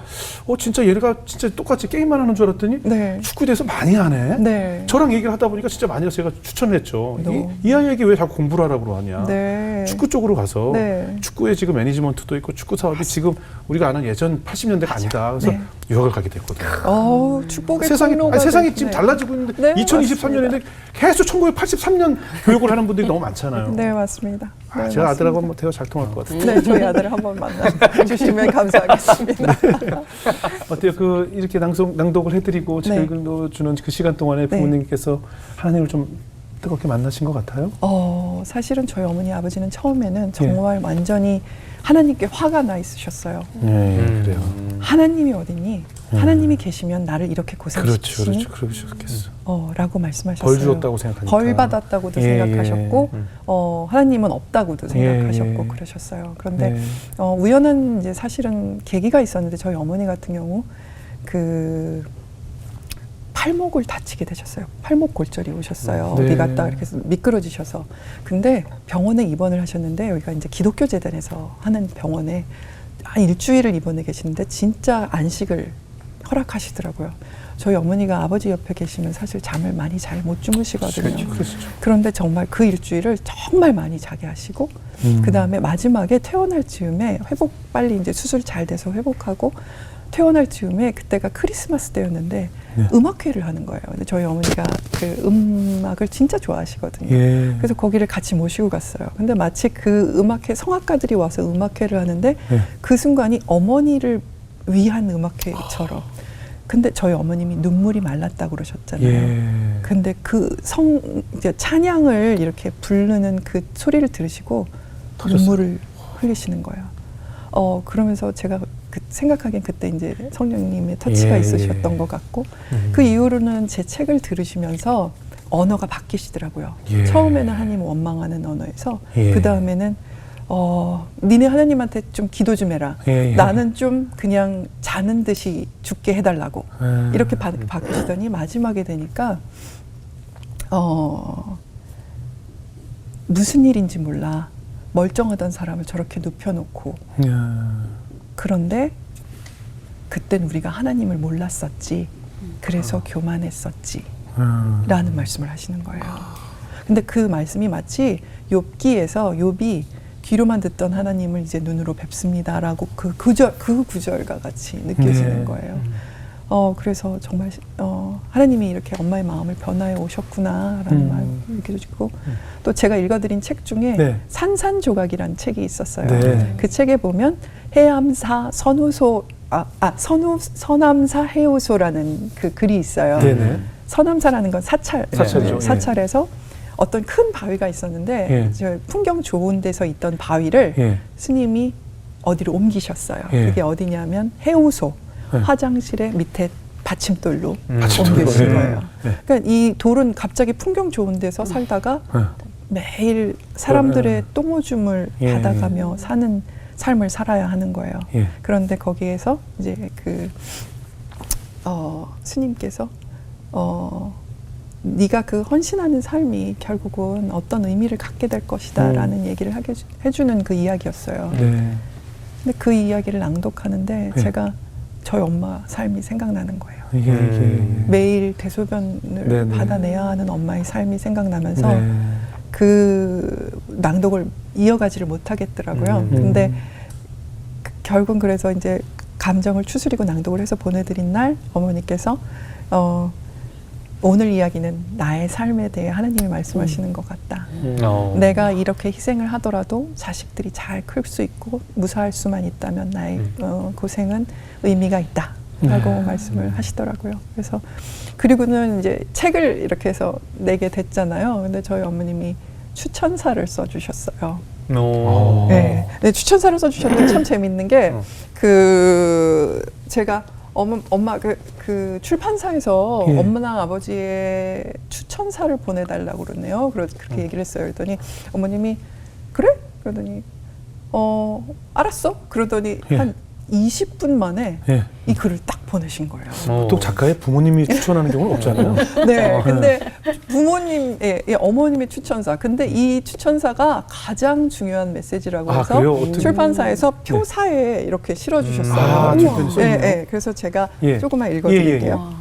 진짜 얘가 진짜 똑같이 게임만 하는 줄 알았더니 네. 축구에 대해서 많이 하네. 네. 저랑 얘기를 하다 보니까 진짜 많이 해서 제가 추천을 했죠. 너무. 이 아이에게 왜 자꾸 공부를 하라고 하냐. 네. 축구 쪽으로 가서 네. 축구에 지금 매니지먼트도 있고 축구 사업이 지금 우리가 아는 예전 80년대가 아니다. 그래서 네. 유학을 가게 됐거든요. 축복의 세상이 통로가 세상이 되- 지금 네. 달라지고 있는데 네, 2023년인데 계속 1983년 교육을 하는 분들이 너무 많잖아요. 네, 맞습니다. 네, 제가 아들하고 맞습니다. 한번 대화 잘 통할 것 같아요. 네, 저희 아들을 한번 만나 주시면 감사하겠습니다. 어때요? 그 이렇게 낭독을 해드리고 네. 책을 읽어주는 그 시간 동안에 부모님께서 하나님을 좀 뜨겁게 만나신 것 같아요? 사실은 저희 어머니 아버지는 처음에는 정말 완전히 하나님께 화가 나 있으셨어요. 네, 그래요. 하나님이 어딨니? 하나님이 계시면 나를 이렇게 고생시키시니? 그러셨겠어. 라고 말씀하셨어요. 벌 주었다고 생각하니까. 벌 받았다고도 예, 생각하셨고 하나님은 없다고도 생각하셨고 예. 그러셨어요. 그런데 네. 우연한 이제 사실은 계기가 있었는데 저희 어머니 같은 경우 그 팔목을 다치게 되셨어요. 팔목 골절이 오셨어요. 네. 어디 갔다 이렇게 해서 미끄러지셔서. 근데 병원에 입원을 하셨는데 여기가 이제 기독교 재단에서 하는 병원에 한 일주일을 입원해 계시는데 진짜 안식을 허락하시더라고요. 저희 어머니가 아버지 옆에 계시면 사실 잠을 많이 잘 못 주무시거든요. 그렇죠. 그런데 정말 그 일주일을 정말 많이 자게 하시고 그 다음에 마지막에 퇴원할 즈음에 빨리 이제 수술 잘 돼서 회복하고 퇴원할 즈음에 그때가 크리스마스 때였는데 네. 음악회를 하는 거예요. 근데 저희 어머니가 그 음악을 진짜 좋아하시거든요. 예. 그래서 거기를 같이 모시고 갔어요. 근데 마치 그 음악회 성악가들이 와서 음악회를 하는데 네. 그 순간이 어머니를 위한 음악회처럼. 근데 저희 어머님이 눈물이 말랐다고 그러셨잖아요. 예. 근데 이제 찬양을 이렇게 부르는 그 소리를 들으시고 터졌어요. 눈물을 흘리시는 거예요. 그러면서 제가 생각하기엔 그때 이제 성령님의 터치가 예, 있으셨던 예. 것 같고 그 이후로는 제 책을 들으시면서 언어가 바뀌시더라고요. 예. 처음에는 하나님을 원망하는 언어에서 예. 그 다음에는 니네 하나님한테 좀 기도 좀 해라. 예, 예. 나는 좀 그냥 자는 듯이 죽게 해달라고. 이렇게 바뀌시더니 마지막에 되니까 무슨 일인지 몰라. 멀쩡하던 사람을 저렇게 눕혀놓고 그런데 그땐 우리가 하나님을 몰랐었지. 그래서 교만했었지. 라는 말씀을 하시는 거예요. 근데 그 말씀이 마치 욥기에서 욥이 귀로만 듣던 하나님을 이제 눈으로 뵙습니다라고 그 구절과 같이 느껴지는 네. 거예요. 그래서 정말 하나님이 이렇게 엄마의 마음을 변화해 오셨구나라는 말 얘기해 주시고 또 제가 읽어드린 책 중에 네. 산산조각이라는 책이 있었어요. 네. 그 책에 보면 해암사 선우소 서남사 해오소라는 그 글이 있어요. 네네. 서남사라는 건 사찰이죠. 사찰에서 어떤 큰 바위가 있었는데 예. 저 풍경 좋은 데서 있던 바위를 예. 스님이 어디로 옮기셨어요. 예. 그게 어디냐면 해우소 예. 화장실의 밑에 받침돌로 받침돌로. 옮기신 예. 거예요. 예. 그러니까 이 돌은 갑자기 풍경 좋은 데서 살다가 매일 사람들의 똥오줌을 예. 받아가며 사는 삶을 살아야 하는 거예요. 예. 그런데 거기에서 이제 그 스님께서 네가 그 헌신하는 삶이 결국은 어떤 의미를 갖게 될 것이다라는 얘기를 해주는 그 이야기였어요. 네. 근데 그 이야기를 낭독하는데 네. 제가 저희 엄마 삶이 생각나는 거예요. 예. 매일 대소변을 네네. 받아내야 하는 엄마의 삶이 생각나면서 네. 그 낭독을 이어가지를 못하겠더라고요. 근데 결국은 그래서 이제 감정을 추스리고 낭독을 해서 보내드린 날 어머니께서 오늘 이야기는 나의 삶에 대해 하나님이 말씀하시는 것 같다. 내가 이렇게 희생을 하더라도 자식들이 잘 클 수 있고 무사할 수만 있다면 나의 고생은 의미가 있다. 라고 말씀을 하시더라고요. 그래서 그리고는 이제 책을 이렇게 해서 내게 됐잖아요. 근데 저희 어머님이 추천사를 써주셨어요. 네. 네, 추천사를 써주셨는데 참 재밌는 게 그 제가 엄마 그 출판사에서 예. 엄마랑 아버지의 추천사를 보내달라고 그러네요. 그렇게 얘기를 했어요. 그랬더니 어머님이 그래? 그러더니 알았어. 그러더니 예. 한 20분 만에 예. 이 글을 딱 보내신 거예요. 보통 작가의 부모님이 추천하는 경우는 없잖아요. 네, 근데 어머님의 추천사. 근데 이 추천사가 가장 중요한 메시지라고 아, 해서 그래요? 어떻게- 출판사에서 표사에 이렇게 실어주셨어요. 아, 출판에 써 있네요. 네, 그래서 제가 예. 조금만 읽어드릴게요.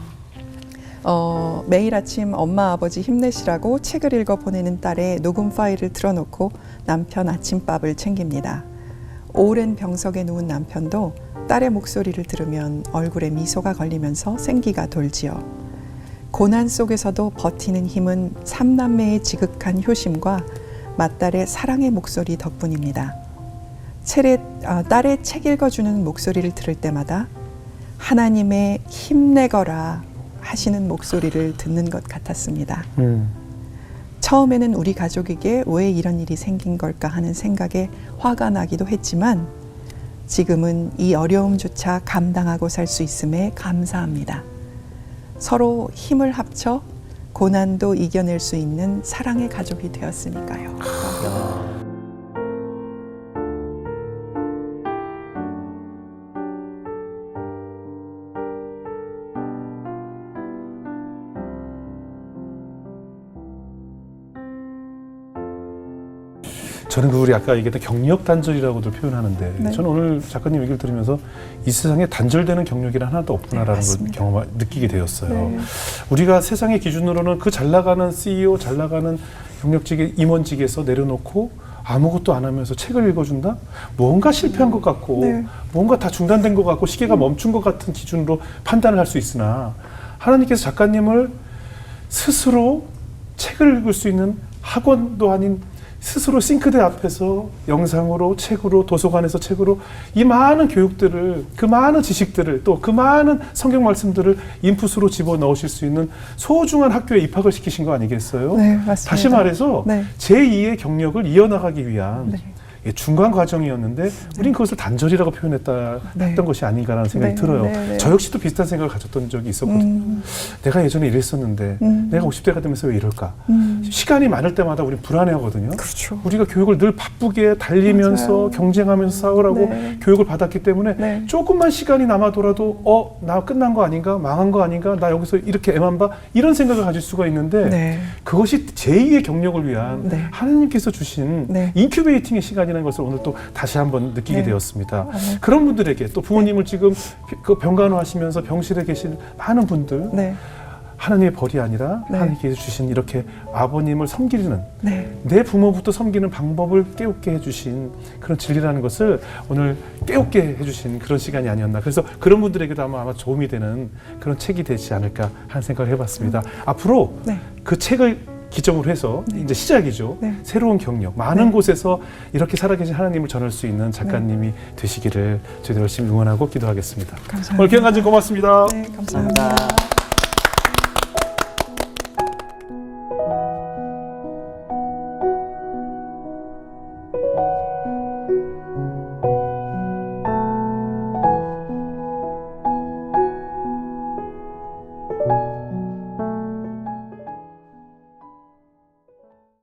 와. 매일 아침 엄마 아버지 힘내시라고 책을 읽어 보내는 딸의 녹음 파일을 틀어놓고 남편 아침밥을 챙깁니다. 오랜 병석에 누운 남편도 딸의 목소리를 들으면 얼굴에 미소가 걸리면서 생기가 돌지요. 고난 속에서도 버티는 힘은 삼남매의 지극한 효심과 맏딸의 사랑의 목소리 덕분입니다. 딸의 책 읽어주는 목소리를 들을 때마다 하나님의 힘내거라 하시는 목소리를 듣는 것 같았습니다. 처음에는 우리 가족에게 왜 이런 일이 생긴 걸까 하는 생각에 화가 나기도 했지만 지금은 이 어려움조차 감당하고 살 수 있음에 감사합니다. 서로 힘을 합쳐 고난도 이겨낼 수 있는 사랑의 가족이 되었으니까요. 저는 우리 아까 얘기했던 경력 단절이라고도 표현하는데 네. 저는 오늘 작가님 얘기를 들으면서 이 세상에 단절되는 경력이란 하나도 없구나라는 네, 걸 느끼게 되었어요. 네. 우리가 세상의 기준으로는 그 잘 나가는 CEO, 잘 나가는 경력직의 임원직에서 내려놓고 아무것도 안 하면서 책을 읽어준다? 뭔가 실패한 것 같고 네. 뭔가 다 중단된 것 같고 시계가 멈춘 것 같은 기준으로 판단을 할 수 있으나 하나님께서 작가님을 스스로 책을 읽을 수 있는 학원도 아닌 스스로 싱크대 앞에서 영상으로 책으로 도서관에서 책으로 이 많은 교육들을 그 많은 지식들을 또 그 많은 성경 말씀들을 인풋으로 집어넣으실 수 있는 소중한 학교에 입학을 시키신 거 아니겠어요? 네, 맞습니다. 다시 말해서 네. 제2의 경력을 이어나가기 위한 네. 중간 과정이었는데 우린 그것을 단절이라고 표현했던 네. 것이 아닌가라는 생각이 네, 들어요. 네, 네. 저 역시도 비슷한 생각을 가졌던 적이 있었거든요. 내가 예전에 이랬었는데 내가 50대가 되면서 왜 이럴까? 시간이 많을 때마다 우린 불안해하거든요. 그렇죠. 우리가 교육을 늘 바쁘게 달리면서 맞아요. 경쟁하면서 싸우라고 네. 교육을 받았기 때문에 네. 조금만 시간이 남아도라도 나 끝난 거 아닌가? 망한 거 아닌가? 나 여기서 이렇게 애만 봐? 이런 생각을 가질 수가 있는데 네. 그것이 제2의 경력을 위한 네. 하나님께서 주신 네. 인큐베이팅의 시간이라는 것을 오늘 또 다시 한번 느끼게 네. 되었습니다. 네. 그런 분들에게 또 부모님을 지금 그 병간호하시면서 병실에 계신 많은 분들 네. 하나님의 벌이 아니라 네. 하나님께서 주신 이렇게 아버님을 섬기는 네. 내 부모부터 섬기는 방법을 깨우게 해주신 그런 진리라는 것을 오늘 깨우게 해주신 그런 시간이 아니었나. 그래서 그런 분들에게도 아마 도움이 되는 그런 책이 되지 않을까 하는 생각을 해봤습니다. 앞으로 네. 그 책을 기점으로 해서 이제 시작이죠. 네. 새로운 경력, 많은 네. 곳에서 이렇게 살아계신 하나님을 전할 수 있는 작가님이 되시기를 저희들 열심히 응원하고 기도하겠습니다. 감사합니다. 오늘 귀한 간증 고맙습니다. 네, 감사합니다.